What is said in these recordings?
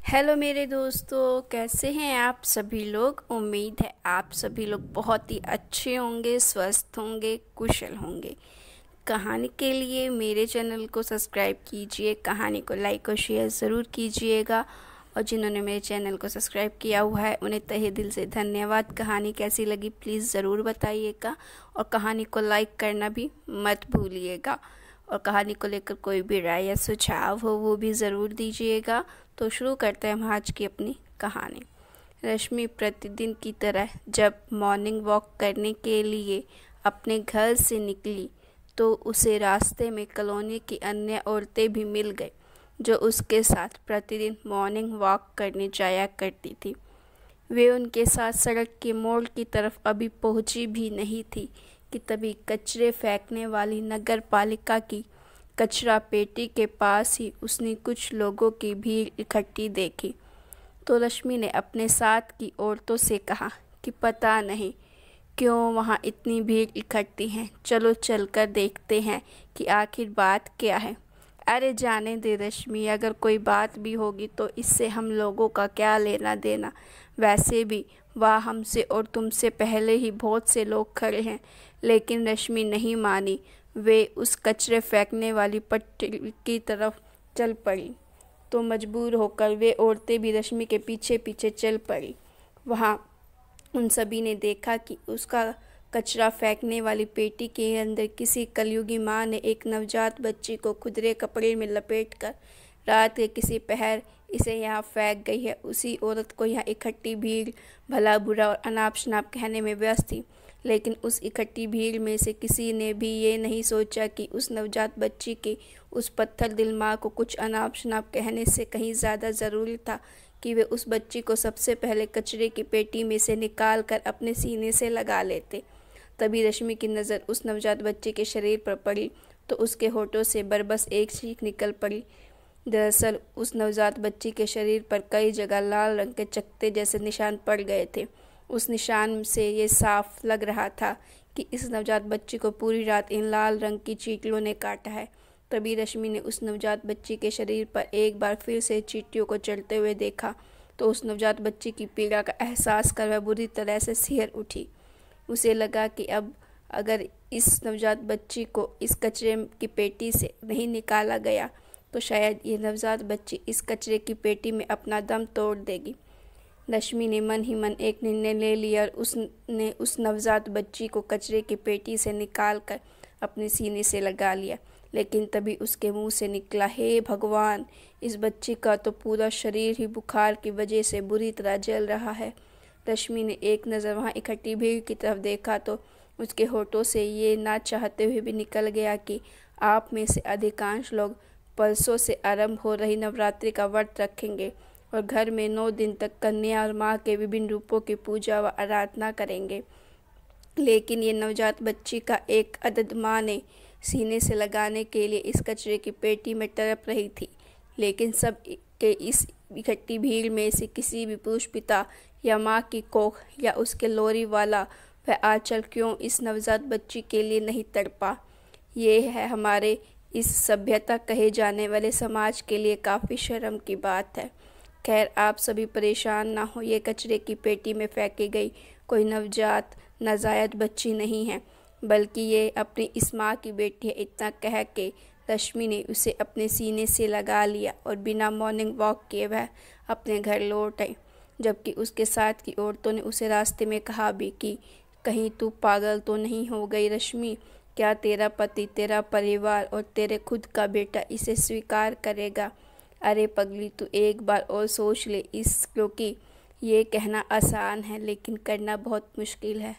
Hello मेरे दोस्तों, कैसे हैं आप सभी लोग। उम्मीद है आप सभी लोग बहुत ही अच्छे होंगे, स्वस्थ होंगे, कुशल होंगे। कहानी के लिए मेरे चैनल को सब्सक्राइब कीजिए, कहानी को लाइक और शेयर ज़रूर कीजिएगा। और जिन्होंने मेरे चैनल को सब्सक्राइब किया हुआ है उन्हें तहे दिल से धन्यवाद। कहानी कैसी लगी प्लीज़ ज़रूर बताइएगा और कहानी को लाइक करना भी मत भूलिएगा। और कहानी को लेकर कोई भी राय या सुझाव हो वो भी ज़रूर दीजिएगा। तो शुरू करते हैं हम आज की अपनी कहानी। रश्मि प्रतिदिन की तरह जब मॉर्निंग वॉक करने के लिए अपने घर से निकली तो उसे रास्ते में कॉलोनी की अन्य औरतें भी मिल गई जो उसके साथ प्रतिदिन मॉर्निंग वॉक करने जाया करती थी। वे उनके साथ सड़क के मोड़ की तरफ अभी पहुंची भी नहीं थी कि तभी कचरे फेंकने वाली नगर पालिका की कचरा पेटी के पास ही उसने कुछ लोगों की भीड़ इकट्ठी देखी। तो रश्मि ने अपने साथ की औरतों से कहा कि पता नहीं क्यों वहाँ इतनी भीड़ इकट्ठी है, चलो चलकर देखते हैं कि आखिर बात क्या है। अरे जाने दे रश्मि, अगर कोई बात भी होगी तो इससे हम लोगों का क्या लेना देना। वैसे भी वहाँ हमसे और तुमसे पहले ही बहुत से लोग खड़े हैं। लेकिन रश्मि नहीं मानी। वे उस कचरे फेंकने वाली पट्टी की तरफ चल पड़ी तो मजबूर होकर वे औरतें भी रश्मि के पीछे पीछे चल पड़ी। वहाँ उन सभी ने देखा कि उसका कचरा फेंकने वाली पेटी के अंदर किसी कलयुगी माँ ने एक नवजात बच्ची को खुदरे कपड़े में लपेटकर रात के किसी पहर इसे यहाँ फेंक गई है। उसी औरत को यहाँ इकट्ठी भीड़ भला बुरा और अनाप शनाप कहने में व्यस्त थी, लेकिन उस इकट्ठी भीड़ में से किसी ने भी ये नहीं सोचा कि उस नवजात बच्ची की उस पत्थर दिल माँ को कुछ अनाप शनाप कहने से कहीं ज़्यादा ज़रूरी था कि वे उस बच्ची को सबसे पहले कचरे की पेटी में से निकाल कर अपने सीने से लगा लेते। तभी रश्मि की नज़र उस नवजात बच्चे के शरीर पर पड़ी तो उसके होठों से बरबस एक चीख निकल पड़ी। दरअसल उस नवजात बच्ची के शरीर पर कई जगह लाल रंग के चकत्ते जैसे निशान पड़ गए थे। उस निशान से ये साफ लग रहा था कि इस नवजात बच्ची को पूरी रात इन लाल रंग की चींटियों ने काटा है। तभी रश्मि ने उस नवजात बच्ची के शरीर पर एक बार फिर से चींटियों को चढ़ते हुए देखा तो उस नवजात बच्ची की पीड़ा का एहसास कर वह बुरी तरह से सिहर उठी। उसे लगा कि अब अगर इस नवजात बच्ची को इस कचरे की पेटी से नहीं निकाला गया तो शायद ये नवजात बच्ची इस कचरे की पेटी में अपना दम तोड़ देगी। रश्मि ने मन ही मन एक निर्णय ले लिया और उसने उस नवजात बच्ची को कचरे की पेटी से निकाल कर अपने सीने से लगा लिया। लेकिन तभी उसके मुंह से निकला, हे भगवान, इस बच्ची का तो पूरा शरीर ही बुखार की वजह से बुरी तरह जल रहा है। रश्मि ने एक नज़र वहाँ इकट्ठी भीड़ की तरफ देखा तो उसके होठों से ये ना चाहते हुए भी निकल गया कि आप में से अधिकांश लोग परसों से आरंभ हो रही नवरात्रि का व्रत रखेंगे और घर में 9 दिन तक कन्या और माँ के विभिन्न रूपों की पूजा व आराधना करेंगे। लेकिन ये नवजात बच्ची का एक अदद माँ ने सीने से लगाने के लिए इस कचरे की पेटी में तड़प रही थी। लेकिन सब के इस इकट्ठी भीड़ में से किसी भी पुरुष पिता या माँ की कोख या उसके लोरी वाला वह आंचल क्यों इस नवजात बच्ची के लिए नहीं तड़पा। ये है हमारे इस सभ्यता कहे जाने वाले समाज के लिए काफ़ी शर्म की बात है। खैर, आप सभी परेशान ना हो, ये कचरे की पेटी में फेंकी गई कोई नवजात नाजायज बच्ची नहीं है, बल्कि ये अपनी इस माँ की बेटी है। इतना कह के रश्मि ने उसे अपने सीने से लगा लिया और बिना मॉर्निंग वॉक किए वह अपने घर लौट आई। जबकि उसके साथ की औरतों ने उसे रास्ते में कहा भी कि कहीं तू पागल तो नहीं हो गई रश्मि, क्या तेरा पति, तेरा परिवार और तेरे खुद का बेटा इसे स्वीकार करेगा। अरे पगली, तू एक बार और सोच ले क्योंकि ये कहना आसान है लेकिन करना बहुत मुश्किल है।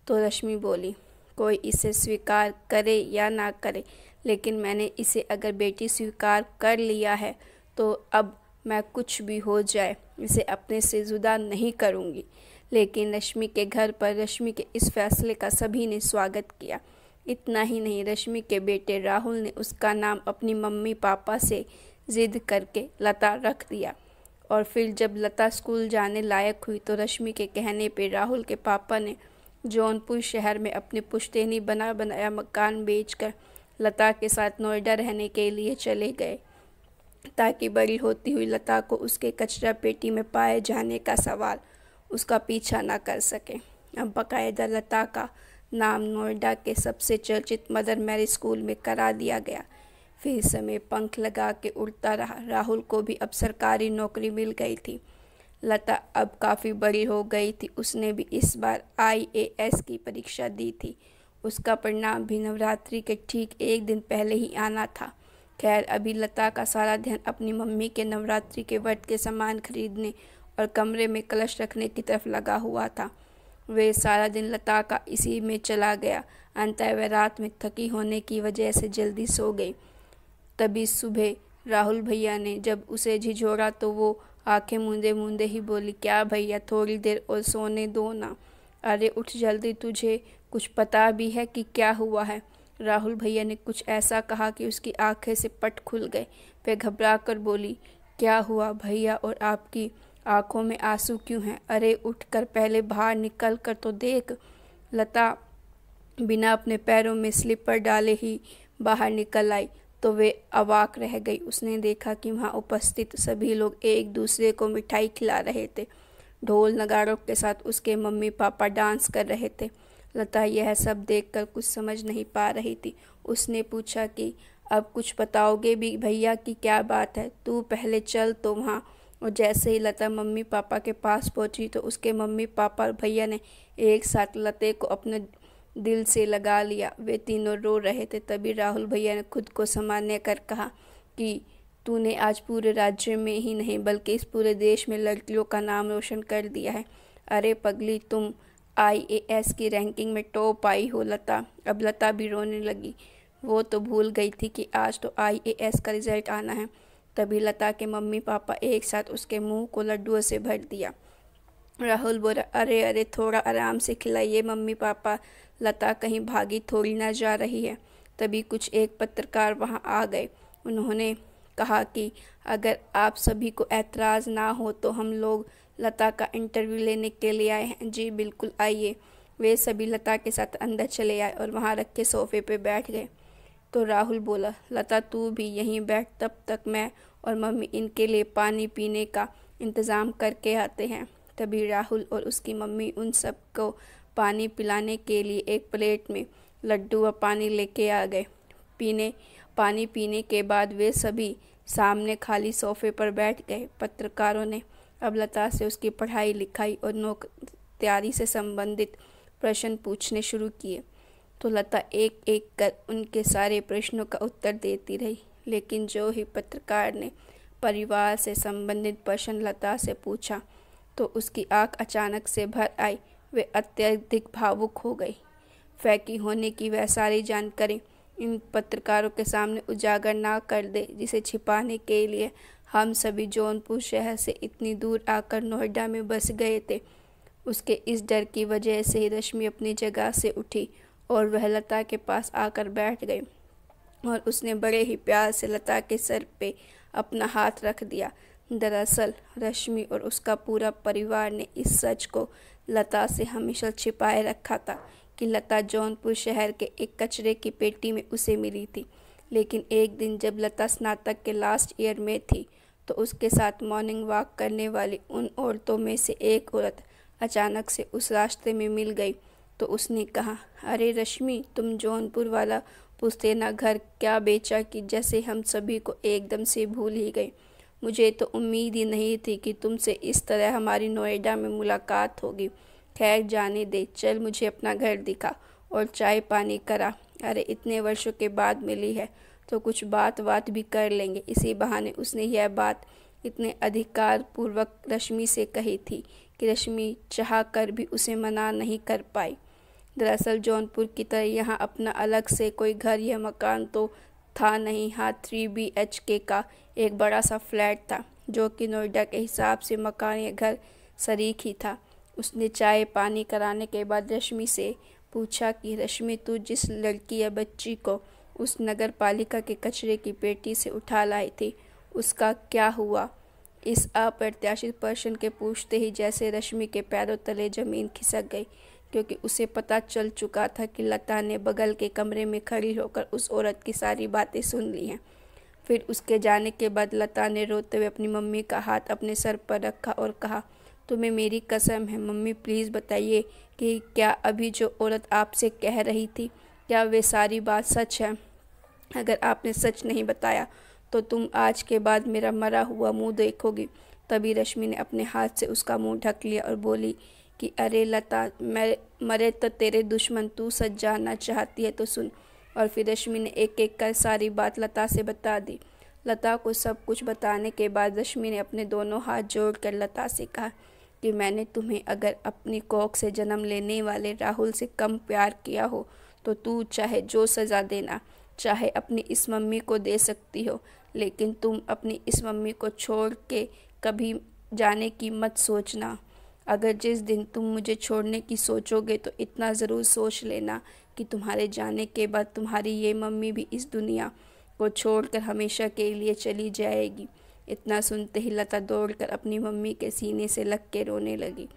तो रश्मि बोली, कोई इसे स्वीकार करे या ना करे, लेकिन मैंने इसे अगर बेटी स्वीकार कर लिया है तो अब मैं कुछ भी हो जाए इसे अपने से जुदा नहीं करूँगी। लेकिन रश्मि के घर पर रश्मि के इस फैसले का सभी ने स्वागत किया। इतना ही नहीं, रश्मि के बेटे राहुल ने उसका नाम अपनी मम्मी पापा से जिद करके लता रख दिया। और फिर जब लता स्कूल जाने लायक हुई तो रश्मि के कहने पे राहुल के पापा ने जौनपुर शहर में अपने पुश्तैनी बना बनाया मकान बेचकर लता के साथ नोएडा रहने के लिए चले गए। ताकि बड़ी होती हुई लता को उसके कचरा पेटी में पाए जाने का सवाल उसका पीछा न कर सके। अब बाकायदा लता का नाम नोएडा के सबसे चर्चित मदर मैरी स्कूल में करा दिया गया। फिर समय पंख लगा के उड़ता रहा। राहुल को भी अब सरकारी नौकरी मिल गई थी। लता अब काफ़ी बड़ी हो गई थी। उसने भी इस बार IAS की परीक्षा दी थी। उसका परिणाम भी नवरात्रि के ठीक एक दिन पहले ही आना था। खैर, अभी लता का सारा ध्यान अपनी मम्मी के नवरात्रि के व्रत के सामान खरीदने और कमरे में कलश रखने की तरफ लगा हुआ था। वे सारा दिन लता का इसी में चला गया। अंततः वह रात में थकी होने की वजह से जल्दी सो गई। तभी सुबह राहुल भैया ने जब उसे झिझोड़ा तो वो आंखें मूंदे मूंदे ही बोली, क्या भैया, थोड़ी देर और सोने दो ना। अरे उठ जल्दी, तुझे कुछ पता भी है कि क्या हुआ है। राहुल भैया ने कुछ ऐसा कहा कि उसकी आंखें से पट खुल गए। वह घबरा कर बोली, क्या हुआ भैया, और आपकी आंखों में आंसू क्यों हैं? अरे उठकर पहले बाहर निकल कर तो देख। लता बिना अपने पैरों में स्लीपर डाले ही बाहर निकल आई तो वे अवाक रह गई। उसने देखा कि वहाँ उपस्थित सभी लोग एक दूसरे को मिठाई खिला रहे थे। ढोल नगाड़ों के साथ उसके मम्मी पापा डांस कर रहे थे। लता यह सब देखकर कुछ समझ नहीं पा रही थी। उसने पूछा कि अब कुछ बताओगे भी भैया कि क्या बात है? तू पहले चल तो वहाँ। और जैसे ही लता मम्मी पापा के पास पहुंची तो उसके मम्मी पापा और भैया ने एक साथ लते को अपने दिल से लगा लिया। वे तीनों रो रहे थे। तभी राहुल भैया ने खुद को संभालने कर कहा कि तूने आज पूरे राज्य में ही नहीं बल्कि इस पूरे देश में लड़कियों का नाम रोशन कर दिया है। अरे पगली, तुम IAS की रैंकिंग में टॉप आई हो लता। अब लता भी रोने लगी। वो तो भूल गई थी कि आज तो IAS का रिजल्ट आना है। तभी लता के मम्मी पापा एक साथ उसके मुंह को लड्डुओं से भर दिया। राहुल बोला, अरे अरे, थोड़ा आराम से खिलाइए मम्मी पापा, लता कहीं भागी थोड़ी ना जा रही है। तभी कुछ एक पत्रकार वहां आ गए। उन्होंने कहा कि अगर आप सभी को ऐतराज़ ना हो तो हम लोग लता का इंटरव्यू लेने के लिए आए हैं। जी बिल्कुल, आइए। वे सभी लता के साथ अंदर चले आए और वहां रखे सोफे पे बैठ गए। तो राहुल बोला, लता तू भी यहीं बैठ, तब तक मैं और मम्मी इनके लिए पानी पीने का इंतज़ाम करके आते हैं। तभी राहुल और उसकी मम्मी उन सबको पानी पिलाने के लिए एक प्लेट में लड्डू व पानी लेके आ गए। पानी पीने के बाद वे सभी सामने खाली सोफे पर बैठ गए। पत्रकारों ने अब लता से उसकी पढ़ाई लिखाई और नौकरी तैयारी से संबंधित प्रश्न पूछने शुरू किए। तो लता एक एक कर उनके सारे प्रश्नों का उत्तर देती रही। लेकिन जो ही पत्रकार ने परिवार से संबंधित प्रश्न लता से पूछा तो उसकी आंख अचानक से भर आई। वे अत्यधिक भावुक हो गई। फैकी होने की वह सारी जानकारी इन पत्रकारों के सामने उजागर ना कर दे जिसे छिपाने के लिए हम सभी जौनपुर शहर से इतनी दूर आकर नोएडा में बस गए थे। उसके इस डर की वजह से ही रश्मि अपनी जगह से उठी और वह लता के पास आकर बैठ गई और उसने बड़े ही प्यार से लता के सर पे अपना हाथ रख दिया। दरअसल रश्मि और उसका पूरा परिवार ने इस सच को लता से हमेशा छिपाए रखा था कि लता जौनपुर शहर के एक कचरे की पेटी में उसे मिली थी। लेकिन एक दिन जब लता स्नातक के लास्ट ईयर में थी तो उसके साथ मॉर्निंग वॉक करने वाली उन औरतों में से एक औरत अचानक से उस रास्ते में मिल गई। तो उसने कहा, अरे रश्मि, तुम जौनपुर वाला पुश्तैना घर क्या बेचा कि जैसे हम सभी को एकदम से भूल ही गए। मुझे तो उम्मीद ही नहीं थी कि तुमसे इस तरह हमारी नोएडा में मुलाकात होगी। खैर जाने दे, चल मुझे अपना घर दिखा और चाय पानी करा। अरे इतने वर्षों के बाद मिली है तो कुछ बात भी कर लेंगे। इसी बहाने उसने यह बात इतने अधिकार पूर्वक रश्मि से कही थी कि रश्मि चाह कर भी उसे मना नहीं कर पाई। दरअसल जौनपुर की तरह यहाँ अपना अलग से कोई घर या मकान तो था नहीं। हाँ, 3 BHK का एक बड़ा सा फ्लैट था जो कि नोएडा के हिसाब से मकान या घर शरीक ही था। उसने चाय पानी कराने के बाद रश्मि से पूछा कि रश्मि, तू जिस लड़की या बच्ची को उस नगर पालिका के कचरे की पेटी से उठा लाई थी उसका क्या हुआ? इस अप्रत्याशित प्रश्न के पूछते ही जैसे रश्मि के पैरों तले जमीन खिसक गई, क्योंकि उसे पता चल चुका था कि लता ने बगल के कमरे में खड़ी होकर उस औरत की सारी बातें सुन ली हैं। फिर उसके जाने के बाद लता ने रोते हुए अपनी मम्मी का हाथ अपने सर पर रखा और कहा, तुम्हें मेरी कसम है मम्मी, प्लीज़ बताइए कि क्या अभी जो औरत आपसे कह रही थी, क्या वे सारी बात सच है? अगर आपने सच नहीं बताया तो तुम आज के बाद मेरा मरा हुआ मुंह देखोगी। तभी रश्मि ने अपने हाथ से उसका मुंह ढक लिया और बोली कि अरे लता, मैं मरे तो तेरे दुश्मन, तू सच जानना चाहती है तो सुन। और फिर रश्मि ने एक एक कर सारी बात लता से बता दी। लता को सब कुछ बताने के बाद रश्मि ने अपने दोनों हाथ जोड़कर लता से कहा कि मैंने तुम्हें अगर अपनी कोख से जन्म लेने वाले राहुल से कम प्यार किया हो तो तू चाहे जो सज़ा देना चाहे अपनी इस मम्मी को दे सकती हो, लेकिन तुम अपनी इस मम्मी को छोड़ के कभी जाने की मत सोचना। अगर जिस दिन तुम मुझे छोड़ने की सोचोगे तो इतना ज़रूर सोच लेना कि तुम्हारे जाने के बाद तुम्हारी ये मम्मी भी इस दुनिया को छोड़कर हमेशा के लिए चली जाएगी। इतना सुनते ही लता दौड़कर अपनी मम्मी के सीने से लग के रोने लगी।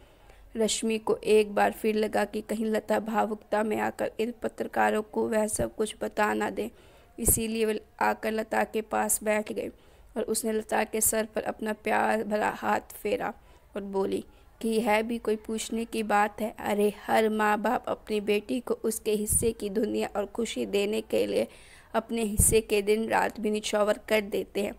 रश्मि को एक बार फिर लगा कि कहीं लता भावुकता में आकर इन पत्रकारों को वह सब कुछ बता ना दे, इसीलिए वह आकर लता के पास बैठ गई और उसने लता के सर पर अपना प्यार भरा हाथ फेरा और बोली कि है भी कोई पूछने की बात है? अरे हर माँ बाप अपनी बेटी को उसके हिस्से की दुनिया और खुशी देने के लिए अपने हिस्से के दिन रात भी निछावर कर देते हैं।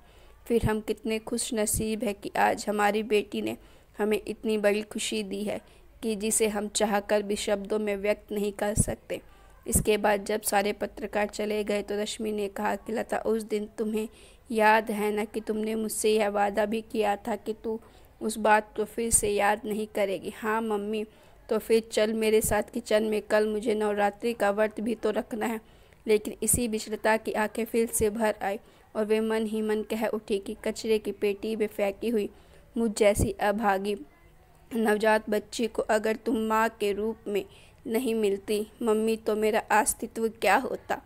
फिर हम कितने खुश नसीब है कि आज हमारी बेटी ने हमें इतनी बड़ी खुशी दी है कि जिसे हम चाहकर भी शब्दों में व्यक्त नहीं कर सकते। इसके बाद जब सारे पत्रकार चले गए तो रश्मि ने कहा कि लता, उस दिन तुम्हें याद है ना कि तुमने मुझसे यह वादा भी किया था कि तू उस बात को फिर से याद नहीं करेगी? हाँ मम्मी, तो फिर चल मेरे साथ किचन में, कल मुझे नवरात्रि का व्रत भी तो रखना है। लेकिन इसी बीच लता की आंखें फिर से भर आई और वे मन ही मन कह उठी कि कचरे की पेटी में फेंकी हुई मुझ जैसी अभागी नवजात बच्ची को अगर तुम माँ के रूप में नहीं मिलती मम्मी, तो मेरा अस्तित्व क्या होता?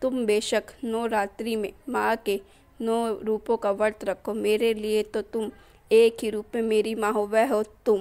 तुम बेशक नवरात्रि में माँ के 9 रूपों का व्रत रखो, मेरे लिए तो तुम एक ही रूप में मेरी माँ हो, वह हो तुम।